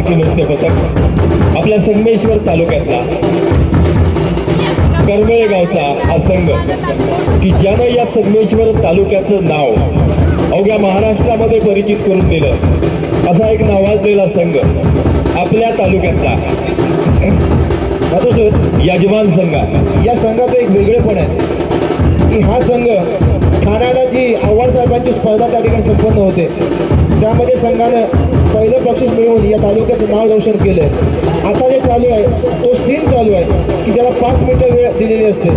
पालखी नृत्य पथक आपल्या संगमेश्वर तालुक्यातला करमळे गावचा हा संघ की ज्यानं या संगमेश्वर तालुक्याचं नाव अवघ्या महाराष्ट्रामध्ये परिचित करून दिलं असा एक नावाजलेला संघ आपल्या तालुक्यातला यजमान संघ। या संघाचं एक वेगळेपण आहे की हा संघ ठाण्याला जी आव्हाड साहेबांची स्पर्धा त्या ठिकाणी संपन्न होते त्यामध्ये संघानं पहिलं बक्षीस मिळवून या तालुक्याचं नाव रोशन केलंय। आता जे चालू आहे तो सीन चालू आहे की ज्याला 5 मिनिटं वेळ दिलेली असते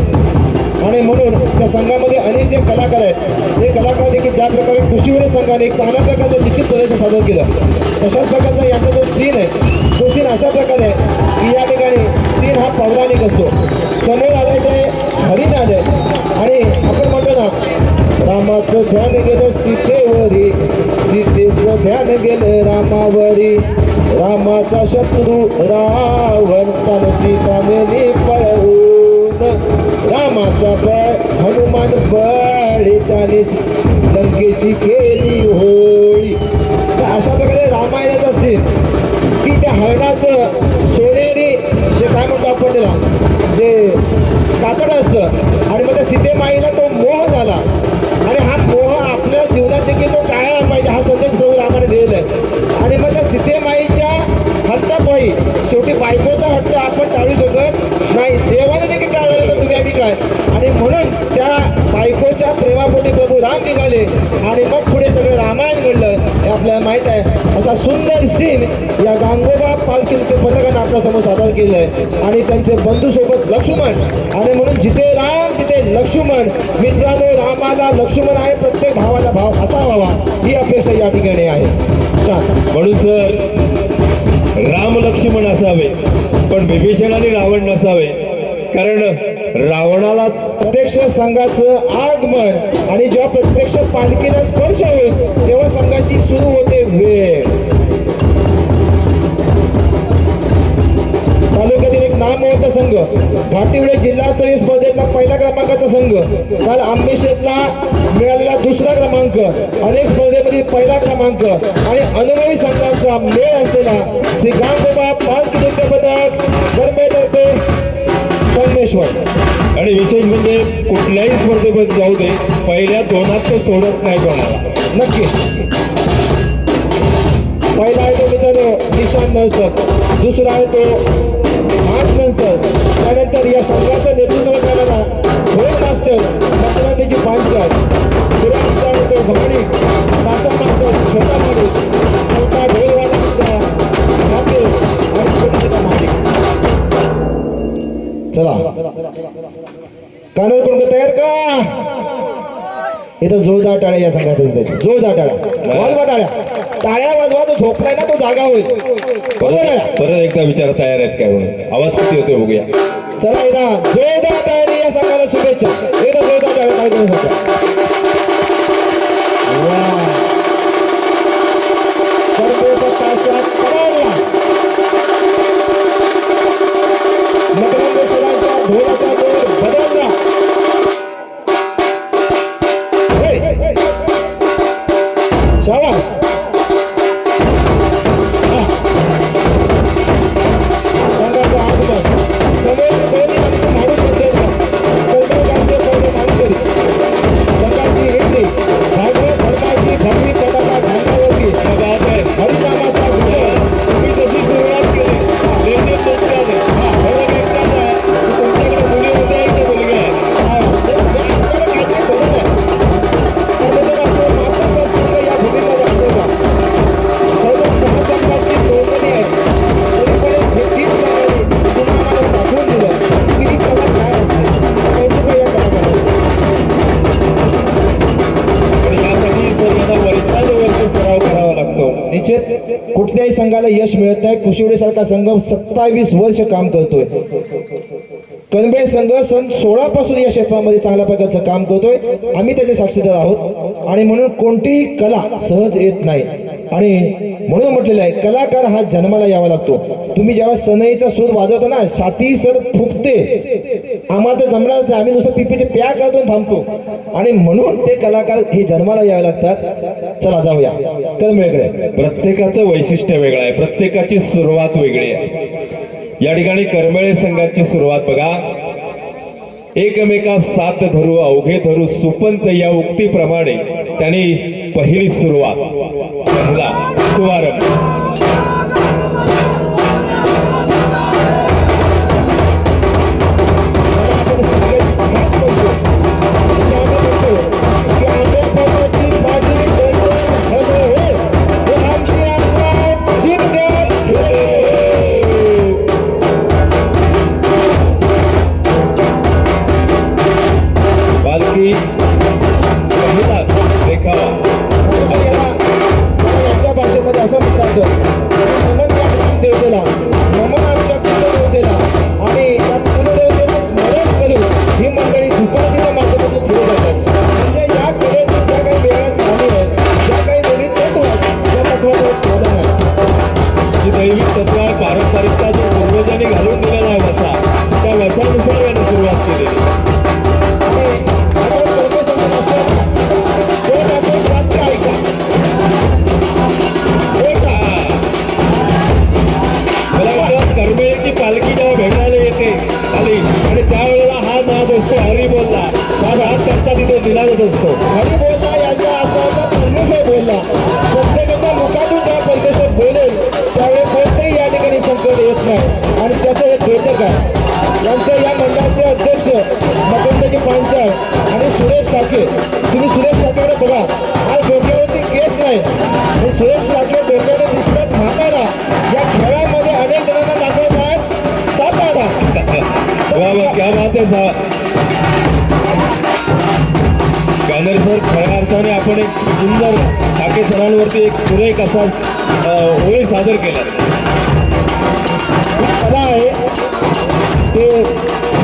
आणि म्हणून त्या संघामध्ये अनेक जे कलाकार आहेत ते कलाकार देखील ज्या प्रकारे कुशीवडे संघाने एक चांगल्या प्रकारचं निश्चित प्रदर्शन सादर केलं तशाच प्रकारचा यांचा जो सीन आहे तो सीन अशा प्रकारे आहे की या ठिकाणी सीन हा पौराणिक असतो। समोर आलाय ते हरिण आलंय आणि आपण म्हणतो ना रामाचं ध्यान गेलं सीतेवरी सीतेचं ध्यान गेलं रामावरी रामाचा शत्रू रावण त्यानं सीता नेली पळवून रामाचा बळ हनुमान बळी त्याने लंकेची केली होळी। तर अशा प्रकारे रामायणाचा सीन की त्या हरणाचं सोनेरी जे काय म्हणतो आपण त्याला जे कातड असतं आणि मग त्या सीतेमाईला तो मोह झाला आणि हा मोह आपल्या जीवनात देखील तो टाळायला पाहिजे हा संदेश प्रभू रामाने दिलेला आहे। आणि मग त्या सीतेमाईच्या हट्टापायी शेवटी बायकोचा हट्ट आपण टाळू शकत नाही देवाने देखील टाळलं तर तुम्ही आम्ही काय आणि म्हणून त्या बायकोच्या प्रेमापोटी प्रभू राम निघाले आणि मग पुढे सगळं रामायण घडलं हे आपल्याला माहीत आहे। असा सुंदर सीन या गांगोबा पालखी नृत्य पथकाने आपल्या समोर सादर केलंय आणि त्यांचे बंधू सोबत लक्ष्मण आणि म्हणून जिथे राम तिथे लक्ष्मण। मित्रांनो रामाला लक्ष्मण आहे प्रत्येक भावाला भाव असा व्हावा ही अपेक्षा या ठिकाणी आहे। म्हणून सर राम लक्ष्मण असावे पण विभीषण आणि रावण नसावे कारण रावणाला प्रत्यक्ष संघाचं आगमन आणि जेव्हा प्रत्यक्ष पालखीला स्पर्श होईल तेव्हा संघाची सुरू होते वेळ। तालुक्यातील एक नामवंत संघ घाटिवडे जिल्हास्तरीय स्पर्धेतला पहिल्या क्रमांकाचा संघ काल आंबेशेतला मिळालेला दुसरा क्रमांक अनेक स्पर्धेमध्ये पहिला क्रमांक आणि अनुभवी संघाचा मेळ असलेला श्री गांगोबा पालखी नृत्य पथक गरबेतर्फे संगमेश्वर। आणि विशेष म्हणजे कुठल्याही स्पर्धेमध्ये जाऊ दे पहिल्या दोनात तो सोडत नाही कोणाला नक्की। पहिला आहे तो मित्रांनो निशांत नंतर दुसरा आहे तो स्मार्ट नंतर त्यानंतर या संघाचं नेतृत्व करणारा ढोल मास्टर मकरांची पांचाळ पुरांचा आहे तो भवानी भाषा मास्टर छोटा माणूस छोटा ढोलवाल्यांचा नाते आणि छोटा माणिक। चला कानूर कोण तयार का इथं जोरदार टाळ्या या संघात जोरदार टाळ्या वाजवा टाळ्या टाळ्या वाजवा तो झोपलाय ना तो जागा होईल। परत एकदा विचार तयार आहेत काय म्हणून आवाज किती होते बघूया। चला एकदा जोरदार टाळ्या या संघाला शुभेच्छा एकदा जोरदार टाळ्या काय करू शकता। मकरंद सरांच्या ढोलाचा जोर बदलला शाबास। संघाचा आगमन समोर दोन्ही आमचे माणूस बदलला कोल्हापूरचे पहिले मानकरी संघाची एंट्री भागवत धर्माची भगवी पताका घालण्यावरती हरिनामाचा गुण तुम्ही जशी सुरुवात केली लेझीम नृत्याने तुमच्याकडे मुली होत्या इथे मुलगा कुठल्याही संघाला यश मिळत नाही। कुशिवडे सारखा संघ 27 वर्ष काम करतोय। कणबे संघ सन 16 पासून या क्षेत्रामध्ये चांगल्या प्रकारचं काम करतोय आम्ही त्याचे साक्षीदार आहोत आणि म्हणून कोणतीही कला सहज येत नाही आणि म्हणून म्हटलेलं आहे कलाकार हा जन्माला यावा लागतो. तुम्ही जेव्हा सनईचा सूर वाजवता ना छाती सर फुगते. आम्हाला तर जमणारच नाही, आम्ही नुसतं पिपीटी प्या करतो आणि थांबतो. आणि म्हणून ते कलाकार हे जन्माला यावे लागतात. चला जाऊया करमेळकडे. प्रत्येकाचं वैशिष्ट्य वेगळं आहे, प्रत्येकाची सुरुवात वेगळी आहे. या ठिकाणी करमेळे संघाची सुरुवात बघा. एकमेका साथ धरू अवघे धरू सुपंत या उक्तीप्रमाणे त्यांनी पहिली सुरुवात, पहिला शुभारंभ. पालखी पहिला देखावा यांच्या भाषेमध्ये असं म्हणतात नमन या ग्रामदेवतेला, नमन आमच्या कुलदेवतेला आणि या कुलदेवतेला स्मरण करून ही मंडळी दुपारतीच्या माध्यमातून पुढे जातात. म्हणजे या कलेतून ज्या काही वेगळ्या चाली आहेत, ज्या काही वेगळी तत्व आहेत, त्या तत्वाचं पालन आहे. जी दैविक तत्व आहे, पारंपरिकता जो पूर्वजांनी घालून दिलेला आहे वसा, त्या वसानुसार यांनी सुरुवात केलेली. करमेळची पालखी जेव्हा भेटायला येते खाली आणि त्यावेळेला हा नाद असतो हरी बोलला, हा भाग त्यांचा तिथे दिला जात असतो. हरी बोलला यांच्या आत्म्याचा परमेश्वर बोलला. प्रत्येकाच्या मुखातून जेव्हा परमेश्वर बोलेल त्यावेळी कोणतेही या ठिकाणी संकट येत नाही. आणि त्याचं हे द्योतक आहे. यांचं या मंडळाचे अध्यक्ष मकरंदजी पांचाळ आणि सुरेश काके. तुम्ही सुरेश काकेकडे बघा, आज डोक्यावरती केस नाही आणि सुरेश काके डोक्यावर दिसतात म्हातारा. या खेळामध्ये अनेक जणांना दाखवत आहेत सातारा. वा वा, क्या बात आहे साहेब. गानर सर, खऱ्या अर्थाने आपण एक सुंदर ठाके सरांवरती एक सुरेख असा ओळी सादर केला. कला आहे ते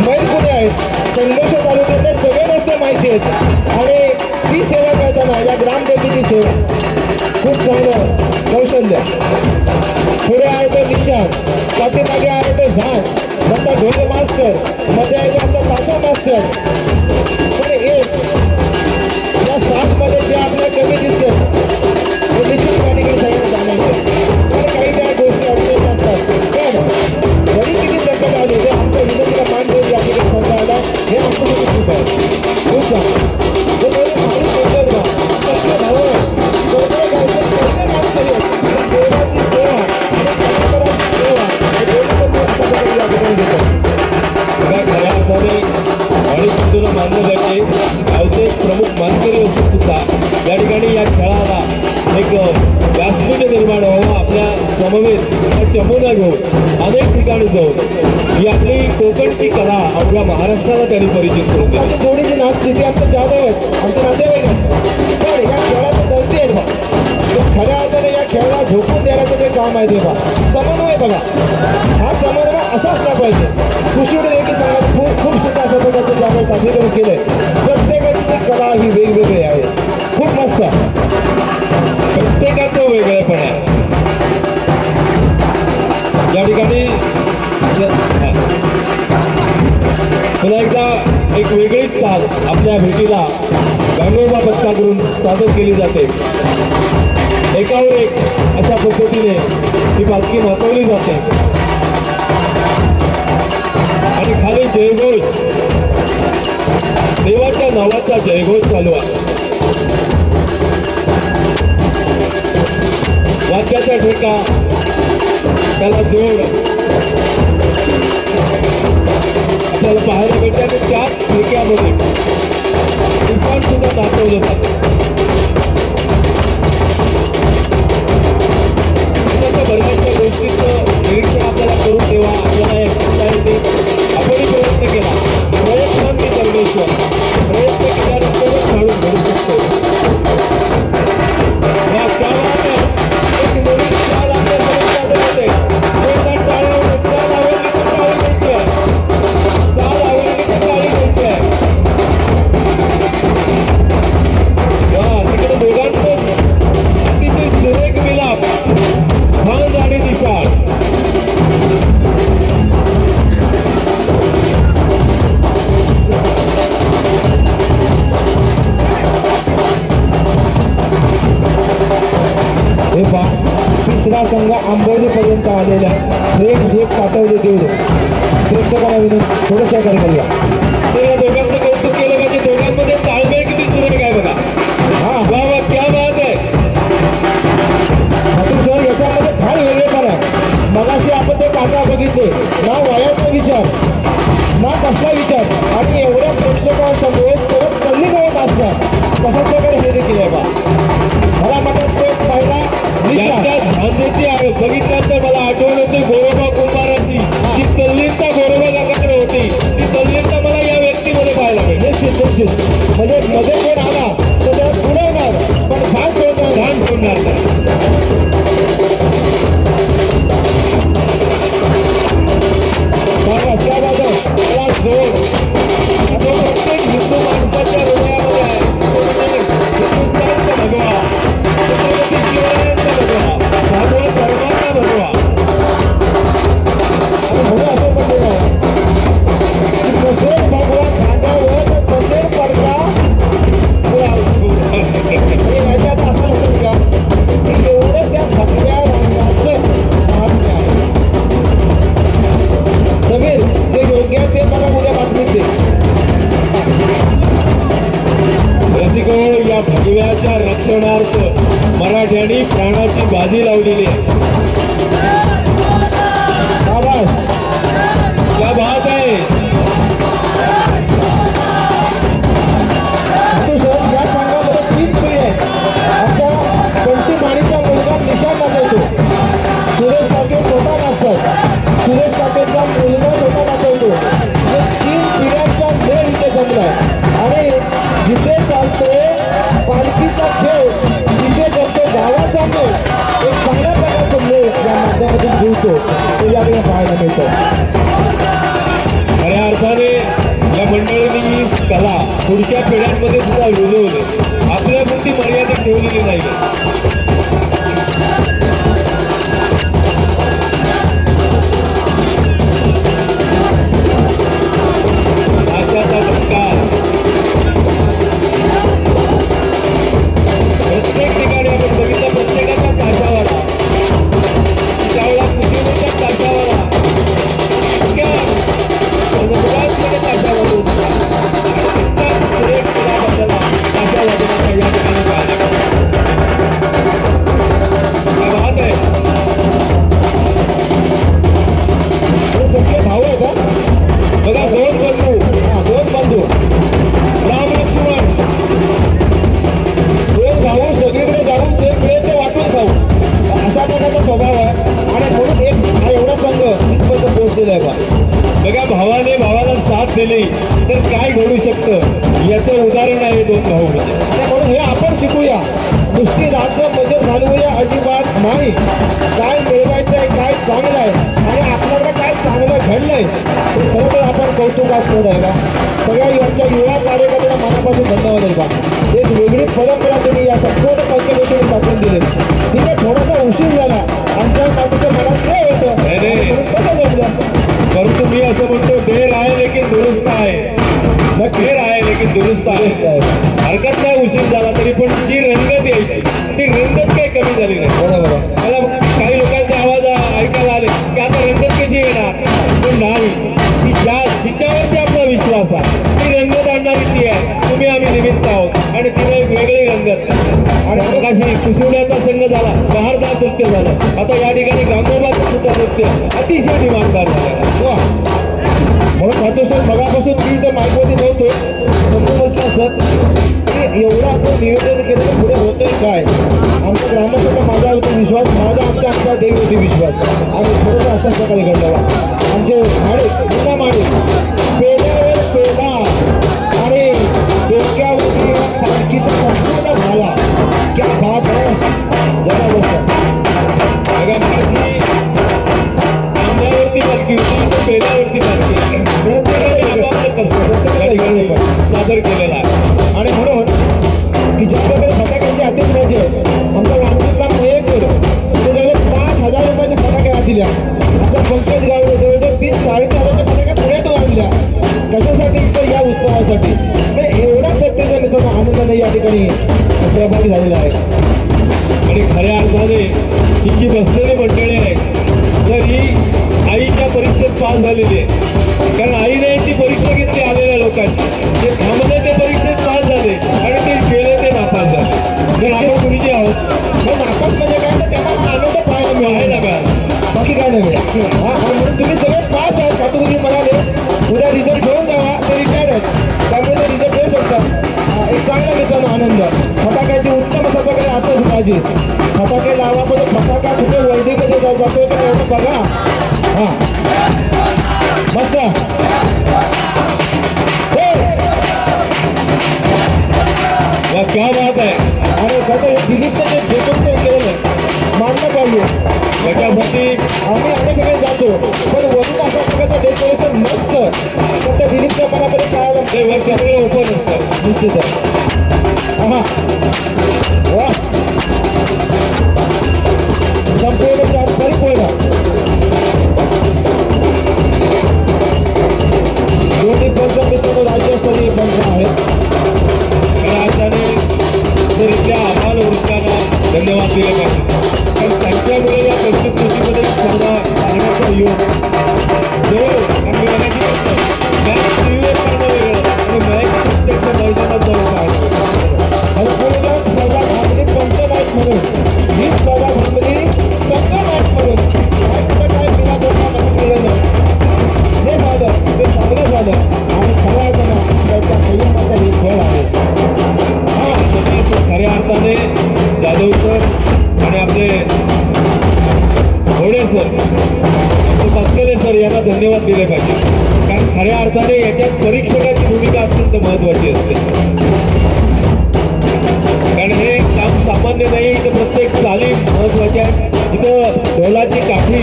मैलपुणे आहेत. संघर्ष तालुक्यातले सगळे रस्ते माहिती आहेत आणि ती सेवा करताना या ग्रामदेवतेची सेवा खूप चांगलं कौशल्य. पुढे आहे तो निशाण, पाठीमागे आहे तो झाड, नंतर ढोले मास्टर, मध्ये आहे तो आमचा ताशा मास्टर. पण एक या सातमध्ये जे आपल्याला कमी दिसतं ते निश्चित त्या ठिकाणी सगळ्यांना जाणायचं. तर काही त्या गोष्टी अडचणी असतात, पण जरी किती संकट आली ते आमच्या विनंतीला मान देऊन या ठिकाणी संघ आला, हे आमच्यासाठी खूप आहे. खूप छान. हे दोन्ही भारी बोलतात बा. सत्य भावं, दोघे गावचे दोघे मास्तर आहेत. देवाची सेवा आणि परमेश्वराची सेवा हे दोन्ही पण ते अशा प्रकारे या ठिकाणी देतात. बघा, खऱ्या अर्थाने आणि बिंदूला मानलं जाते. गावचे एक प्रमुख मानकरी असून सुद्धा या ठिकाणी या खेळाला एक व्यासपीठ निर्माण व्हावं. आपल्या समवेत चमोना घेऊन अनेक ठिकाणी जाऊन ही आपली कोकणची कला अवघ्या महाराष्ट्राला त्यांनी परिचित करून दिली. आमची थोडी जी नाचते ती आमचं जाधव आहेत, आमचे नातेवाईक आहेत. पण या खेळाचं दर्दी आहेत बा. तर खऱ्या अर्थाने या खेळाला झोपून द्यायचं जे काम आहे ते बा. समन्वय बघा, हा समन्वय असा असला पाहिजे. कृषी देखील सांगा खूप खूप सुद्धा अशा प्रकारचं जे आपण सादरीकरण केलंय. प्रत्येकाची ती कला ही वेगवेगळी आहे. खूप मस्त आहे. प्रत्येकाचं वेगळेपण आहे या ठिकाणी. पुन्हा एकदा एक वेगळीच चाल आपल्या भेटीला गांगोबा पथकाकडून सादर केली जाते. एकावर एक अशा पद्धतीने ही पालखी नाचवली जाते आणि खाली जयघोष, देवाच्या नावाचा जयघोष चालू आहे. वाद्याचा ठेका, त्याला जोड आपल्याला पाहायला भेटते आणि त्याच ठेक्यामध्ये निशाण सुद्धा दाखवलं जातं. बऱ्याचशा गोष्टींचं निरीक्षण आपल्याला करून ठेवा. आपल्याला एक शिकता येते. आपणही प्रयत्न केला, प्रयत्नांनी परमेश्वर, प्रयत्न केल्यानंतरच काढून घडू शकतो. या त्यामुळे एक नवीन चाल आपल्या समोर होते. जोरदार टाळ्या, चाल आवडली तर टाळी द्यायची आहे, चाल आवडली तर टाळी द्यायची आहे. वा, तिकडे दोघांचं अतिशय सुरेख मिलाप संघ आंबोलीपर्यंत आलेला आहे. फ्रेंड्स एक पाठवले तेवढे प्रेक्षकांना विनंती थोडं सहकार्य करूया. तर या दोघांचं कौतुक केलं पाहिजे. दोघांमध्ये ताळमेळ किती सुरेख आहे बघा. हा वा वा, क्या बात आहे. मात्र सर याच्यामध्ये फार वेगळेपण आहे. मगाशी आपण ते काका बघितले ना वयाचा विचार ना कसला विचार आणि एवढ्या प्रेक्षकांसमोर सरळ कल्ली गवत असतात तशाच प्रकारे हे देखील आहे बा. मला म्हणतात ते पहिला निशाण. ज्यांच्या झांजेची आहे बघितलं तर मला आठवण होते गोरोबा कुंभाराची. जी तल्लीनता गोरोबा काकाकडे होती, ती तल्लीनता मला या व्यक्तीमध्ये पाहायला मिळते. निश्चित म्हणजे मध्ये कोण आला तर त्याला पुरवणार पण झाड सोडणार नाही. डान्स करणार नाही. त्याला असला बाबा त्याला जोड तो प्रत्येक हिंदू माणसाच्या हृदयामध्ये आहे. तो म्हणजे हिंदुस्थानचा भगवा, छत्रपती शिवरायांचा भगवा, भागवत धर्माचा भगवा. आणि म्हणून असं म्हणलेलं आहे की तसेच भगवान खांद्यावर तर तसेच पडका आणि याच्यात असं नसेल का की एवढं त्या भगव्या रंगाचं महात्म्य आहे. समीर जे योग्य आहे ते मला उद्या बातमीत दे. रसिको, या भगव्याच्या रक्षणार्थ मराठ्यांनी प्राणाची बाजी लावलेली आहे. आवाज क्या बात आहे. तो सर या संघामध्ये 3 पिढी आहेत. आमचा बंटी माणीचा मुलगा निशाण दाखवतो. सुरेश काके स्वतः नाचतात. सुरेश काकेचा मुलगा स्वतः दाखवतो. हे 3 पिढ्यांचा मेळ इथे जमलाय आणि जिथे चालतोय पालखीचा खेळ जिथे जमतो गावाचा मेळ एक चांगल्या प्रकारचा मेळ या माध्यमातून जुळतो तो या ठिकाणी पाहायला मिळतो. खऱ्या अर्थाने या मंडळींनी ही कला पुढच्या पिढ्यांमध्ये सुद्धा रुजवली. आपल्यापुरती मर्यादित ठेवलेली नाही. नाचाचा धक्का प्रत्येक ठिकाणी आपण बघितलं. प्रत्येकाचा ताशावाला त्यावेळेला कुठे ताशावाला इतक्या अनुग्रहात्मक ताशा वाजवत होता. इतका सुरेख कला बदलला ताशा वाजवण्याचा या ठिकाणी पाहायला मिळाला. काय बात आहे. हे सगळे भाऊ आहे का? बघा, दोन बंधू, हा, 2 बंधू राम लक्ष्मण. 2 भाऊ सगळीकडे जाऊन जे मिळेल ते वाटून खाऊ अशा प्रकारचा स्वभाव आहे आणि म्हणून एक हा एवढा संघ इथपर्यंत पोहोचलेला आहे बा. बघा, भावाने भावाला साथ दिली तर काय घडू शकतं याचं उदाहरण आहे 2 भाऊ म्हणजे. आणि म्हणून हे आपण शिकूया. नुसती राज्य मजेत घालवूया अजिबात नाही. काय मिळवायचं आहे, काय चांगलं आहे आणि आपल्याकडे काय चांगलं घडलंय ते खरं तर आपण कौतुकास्पद आहे का. सगळ्या आमच्या युवा कार्यकर्त्यांना मनापासून धन्यवाद आहे का. एक वेगळी परंपरा तुम्ही या संपूर्ण पंचवर्षाने टाकून दिली. ठीक आहे, थोडासा उशीर झाला आमच्या बाजूच्या मनात काय होतं नाही, नाही. म्हणून कसं जमलं. परंतु मी असं म्हणतो, देर आहे लेकिन दुरुस्त आहे. नक्की देर आहे लेकिन दुरुस्त दुरुस्त आहे. आहे. हरकत नाही उशीर झाला तरी, पण जी रंगत यायची ती रंगत काही कमी झाली नाही. बरोबर आहे. मला काही लोकांचे आवाज ऐकायला आले की आता रंगत कशी येणार, पण नाही. की जिच्यावरती आपला विश्वास आहे ती रंगत आणणारी ती आहे. तुम्ही आम्ही निमित्त आहोत आणि तिने एक वेगळी रंगत. आणि मगाशी कुसुड्याचा संघ झाला, बहारदार नृत्य झालं. आता या ठिकाणी गांगोबाचं सुद्धा नृत्य अतिशय दिमागदार झालं. वा. म्हणून खातो सर मगापासून मी इथं माईकमध्ये नव्हतो. समजून म्हटलं असतं की एवढं आपण नियोजन केलं तर पुढे होतंय काय. आमच्या ग्रामस्थांचा माझ्यावरती विश्वास, आमच्या देवीवरती विश्वास आणि थोडंसं अशाच प्रकारे घडलेला. आमचे माडे पुन्हा माडे पेढ्यावर पेढा आणि डोक्यावरती पालखीचा संपूर्ण झाला. क्या बात आहे. जबरदस्त. बघा, माझी कांद्यावरती पालखी होती, तो पेल्यावरती पालखी आपापलं कसं सादर केलेला आहे. आणि म्हणून की ज्या प्रकारे फटाक्यांची आतिषबाजी आहे, आमचा वाहतूकला मयेकर ते जवळ 5,000 रुपयाचे फटाके हात दिल्या. आमचा पंकज गावडे जवळजवळ 3-3.5 फटाक्या पुण्यातून आणल्या. कशासाठी तर या उत्सवासाठी. म्हणजे एवढा प्रत्येक मित्रांनो आनंदाने या ठिकाणी सहभागी झालेला आहे. आणि खऱ्या अर्थाने ही जी बसलेली पास झालेली आहे. कारण आईने यांची परीक्षा घेतली आलेल्या लोकांची. ते थांबले ते परीक्षेत पास झाले आणि ते गेले ते नापास झाले. तर आपण गुरुजी आहोत. मग नापास म्हणजे काय तर त्यांना हा आनंद पाहायला पाहायला मिळाला, मिळाला. बाकी काय नाही मिळालं. हा आणि म्हणून तुम्ही सगळे पास आहात. काटुजी म्हणाले उद्या रिझल्ट घेऊन जावा, ते रिटायर्ड आहेत त्यामुळे ते रिझल्ट घेऊ शकतात. एक चांगला मित्रांनो आनंद. फटाक्याची उत्तम अशा प्रकारे आतषबाजी, फटाके लावा पण फटाका कुठे वर्दीमध्ये जातोय तर एवढं बघा. हा मस्त. हे! वा क्या बात आहे. आणि खरं हे दिलीपचं जे डेकोरेशन केलेलं आहे मानलं पाहिजे. त्याच्यासाठी आम्ही अनेक वेळेस जातो पण वरून अशा प्रकारचं डेकोरेशन मस्त. तर त्या दिलीपच्या मनामध्ये काय आलं ते वरती सगळं ओपन असतं. निश्चित आहे. हा वा संपूर्ण चार परिपूर्ण दोन्ही पंच मित्रांनो राज्यस्तरीय पंच आहेत. खऱ्या अर्थाने तर इथल्या आम्हाला वृत्तांना धन्यवाद दिले पाहिजे. कारण त्यांच्यामुळे या पंचकृषीमध्ये स्पर्धा करण्याचा योग जवळ आम्ही मराठी करतो. मॅच टीव्हीवर पाहणं वेगळं आणि मॅच प्रत्यक्ष मैदानात जाऊन पाहणं. आणि पुढे स्पर्धा थांबली पंच नाईट म्हणून, ही स्पर्धा थांबली संघ नाईट म्हणून. नाईटचं काय बिना बोलता म्हणून केलं नाही. जे झालं ते चांगलं झालं आणि खऱ्या अर्थानं त्याच्या संयमाचा हे फळ आहे. खऱ्या अर्थाने जाधव सर आणि आपले घोडे सर, आपले पाचकरे सर यांना धन्यवाद दिले पाहिजे. कारण खऱ्या अर्थाने याच्यात परीक्षकाची भूमिका अत्यंत महत्वाची असते. कारण हे काम सामान्य नाही. इथं प्रत्येक चाली महत्वाच्या आहेत. इथं ढोलाची काठी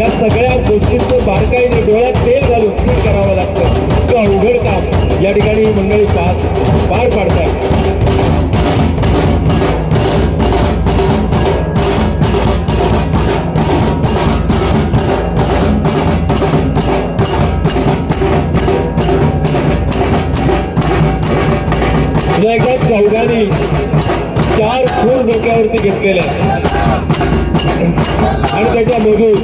या सगळ्या गोष्टींचं बारकाईने डोळ्यात तेल घालून चेक करावं लागतं. इतकं अवघड काम या ठिकाणी ही मंडळी पार पाडतात. पुन्हा एकदा चौघांनी 4 फूल डोक्यावरती घेतलेले आहेत आणि त्याच्यामधून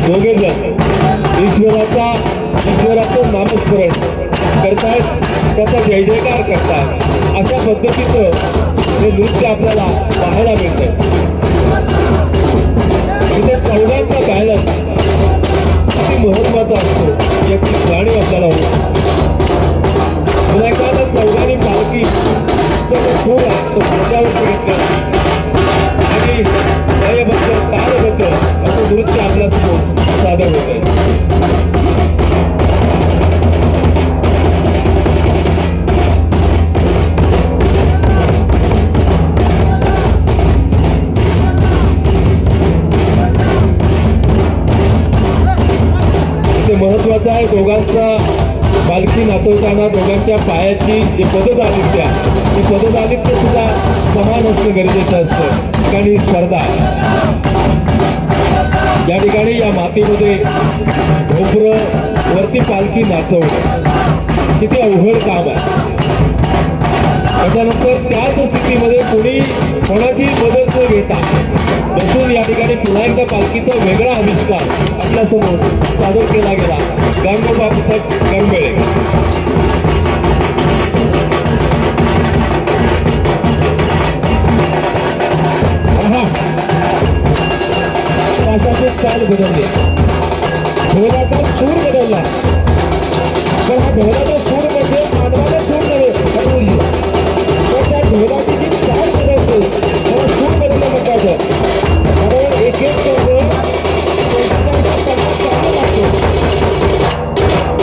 दोघे जण ईश्वराचं नामस्मरण करतायत, त्याचा जय जयकार करतायत. अशा पद्धतीचं हे नृत्य आपल्याला पाहायला मिळतंय. इथे चौघांचा बॅलन्स किती महत्वाचा असतो याची जाणीव आपल्याला होती. पुन्हा एकदा चौघांनी पालखीचा जो सूर आहे तो खांद्यावरती घेतला आणि लयबद्ध तालबद्ध असं नृत्य आपल्यासमोर सादर होत आहे. महत्वाचं आहे दोघांचा पालखी नाचवताना दोघांच्या पायाची जे पददालित्य आहे ते पददालित्य सुद्धा समान असणं गरजेचं असतं. कारण ही स्पर्धा या ठिकाणी या मातीमध्ये ढोबरं वरती पालखी नाचवणं किती अवघड काम आहे. त्याच्यानंतर त्याच स्थितीमध्ये कोणी कोणाची मदत न घेता बसून या ठिकाणी पुन्हा एकदा पालखीचा वेगळा आविष्कार आपल्यासमोर सादर केला गेला. गांगोबा पथक गंगवेळे. भाषाची चाल बदलली, ढोलाचा सूर बदलला. पण हा ढोलाचा सूर म्हणजे मानवाचा सूर नव्हे, तर त्या ढोलाची जी चाल बदलते त्याला सूर बदलणं म्हणतात. कारण एक एक शब्द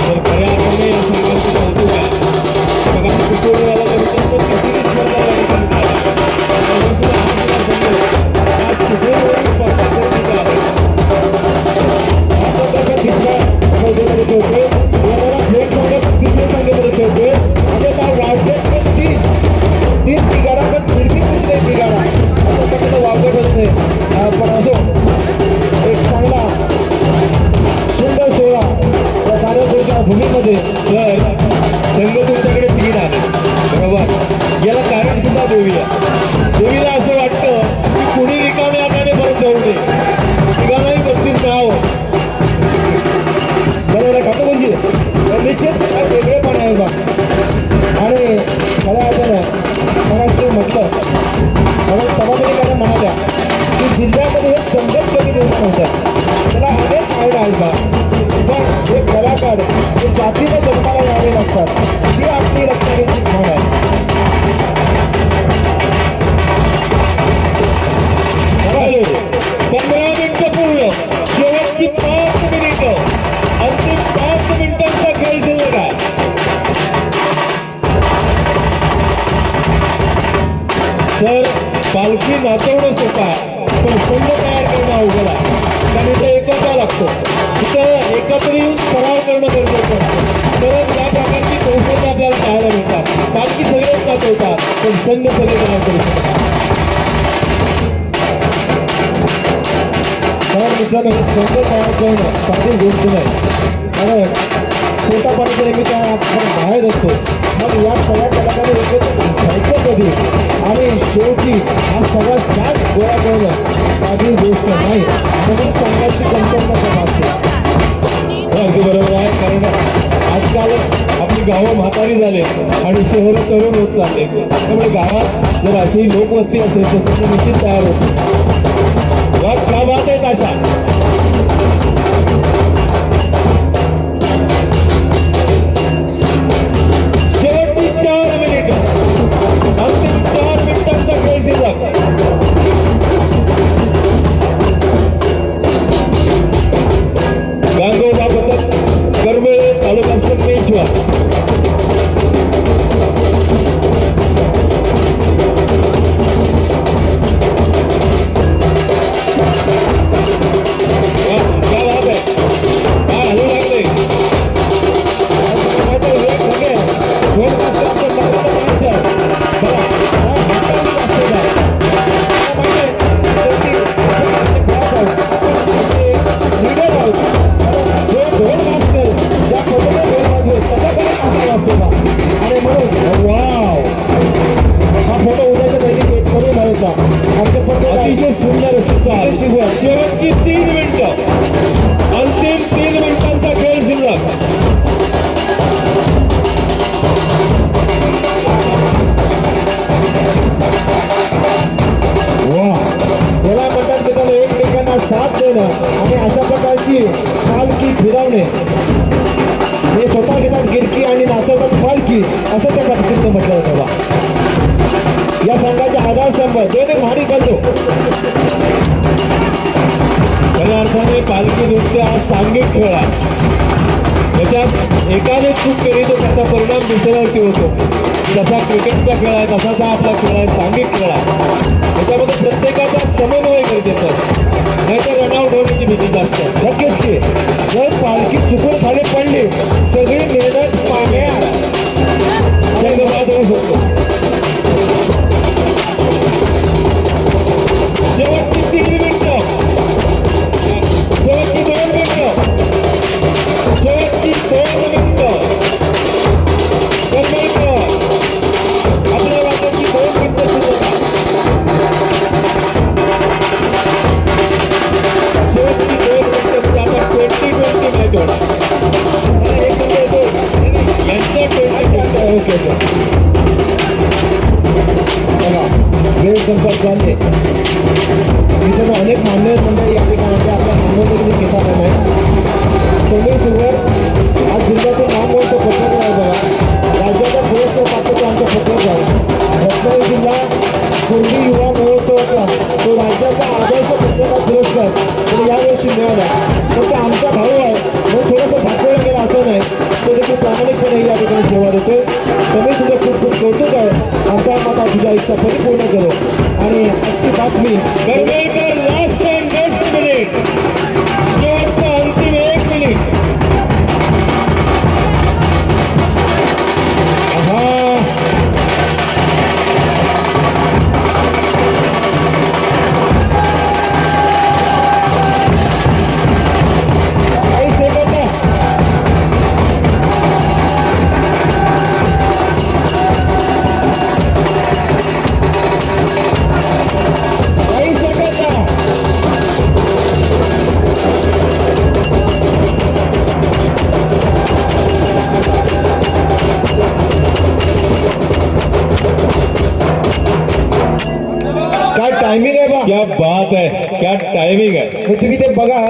तर खऱ्या अर्थाने या संघाचं कौतुक आहे. बघा कुटुंबाला तर तिसरी स्पर्धा या ठिकाणी स्पर्धेमध्ये खेळतोय. थेट संघ तिसऱ्या संघामध्ये खेळतोय. आणि आता राज्यात पण तीन बिघाडा पण निर्मित कुठले बिघाडा असं प्रकारचं वावगट होत नाही. पण असो एक चांगला सुंदर सोहळा या कार्यक्रमाच्या भूमीमध्ये. तर संघ तुमच्याकडे 3 आले बरोबर. याला कारण सुद्धा देऊया. देवीला असं वाटतं की कुणी रिकाम्या हाताने परत जाऊ नये, तिघांनाही बक्षीस मिळावं. असतात ते जातीला जन्माला यावे लागतात ही आपली रत्नागिरीची खाण आहे. चालू 15 मिनिटं पूर्ण, शेवटची 5 मिनिटं, अंतिम 5 मिनिटांचा खेळ शिल्लक आहे. तर पालखी नाचवणं सोपं आहे, पण संघ तयार करणं अवघड आहे. कारण इथं एकत्र लागतो, इथं एकत्र येऊन सराव करणं गरजेचं असतं. तरच या प्रकारची कौशल्य आपल्याला पाहायला मिळतात. पालखी सगळेच नाचवतात, पण संघ सगळे तयार करू शकतात. तर मित्रांनो संघ तयार करणं साधी गोष्ट नाही. कारण पोटा पाण्याच्या निमित्तानं आपण बाहेर असतो, मग या सगळ्या कलाकारांनी एकत्र जायचं कधी आणि शेवटी हा सगळा साथ गोळा करणं साधी गोष्ट नाही. म्हणून संघाची कमतरता असते. अगदी बरोबर आहे. कारण आजकाल आपली गावं म्हातारी झाली आणि शहरं तरुण होत चालले. त्यामुळे गावात जर अशी लोकवस्ती असेल तर संघ निश्चित तयार होतो. वा क्या बात आहेत अशा. शेवटची 4 मिनिटं, अंतिम 4 मिनिटांचा खेळ शिल्लक. गांगोबा पथक करवेळ तालुका संगमेश्वर. क्या बात आहे. काय हलू लागले. आणि म्हणून वाव हा फोटो उद्याच्या पहिली करून घ्यायचा. आमच्या पद्धत अतिशय सुंदर अशी चाल. शेवटची 3 मिनिटं, अंतिम 3 मिनिटांचा खेळ शिल्लक. वा त्याला म्हणतात मित्रांनो एकमेकांना साथ देणं आणि अशा प्रकारची पालखी फिरवणे. हे स्वतः घेतात गिरकी आणि नाचवतात पालखी असं त्या पद्धतीनं म्हटलं होतं. बा या संघाचा आधारस्तंभ दोन्ही भारी करतो. खऱ्या अर्थाने पालखी नृत्य हा सांघिक खेळ आहे. त्याच्यात एकाने चूक केली तर त्याचा परिणाम दुसऱ्यावरती होतो. जसा क्रिकेटचा खेळ आहे तसाच हा आपला खेळ आहे, सांघिक खेळ आहे. त्याच्यामध्ये प्रत्येकाचा समन्वय गरजेचा आहे, नाहीतर रनआउट होण्याची भीती जास्त आहे. नक्कीच की जर पालखी चुकून खाली पडली सगळी मेहनत पाण्यात संघ बाद होऊ शकतो. शेवटची 3 मिनिटं, शेवटची 2 मिनिटं, शेवटची 2 मिनिटं. आपल्या वाटाची 2 मिनिटं शिल्लक आहे. शेवटची 2 मिनिटं म्हणजे आता 20-20 मॅच होणार. मला एक संघ येतो यांचं 20 ओके बघा वेळ संपत चालले. इथे अनेक मान्य मंडळी या ठिकाणी आपल्या मान्यवरी घेतात नाही. सोमेश्वर आज जिल्ह्यातील नाम मोठं पत्रकार आहे. बघा राज्याचा पुरस्कार प्राप्त आमच्या पत्रकार आहे. रत्नागिरी जिल्हा कोंडी युवा महोत्सवाचा तो राज्याचा आदर्श पत्रकार पुरस्कार तो यावर्षी मिळाला. फक्त आमचा भाऊ आहे म्हणून थोडंसं दाखवलं गेलं असं नाही. तो देखील प्रामाणिकपणे या ठिकाणी सेवा देतोय. तुम्ही तुझं खूप खूप कौतुक आहे. आमचा माता तुझ्या इच्छा परिपूर्ण करो. आणि आजची बातमी करवेळकर लास्ट अँड बेस्ट मिनिट, शेवटचा अंतिम 1 मिनिट. काही सेकंद काही सेकंद काय टायमिंग आहे बा. क्या बात है, क्या टायमिंग आहे. तुम्ही ते बघा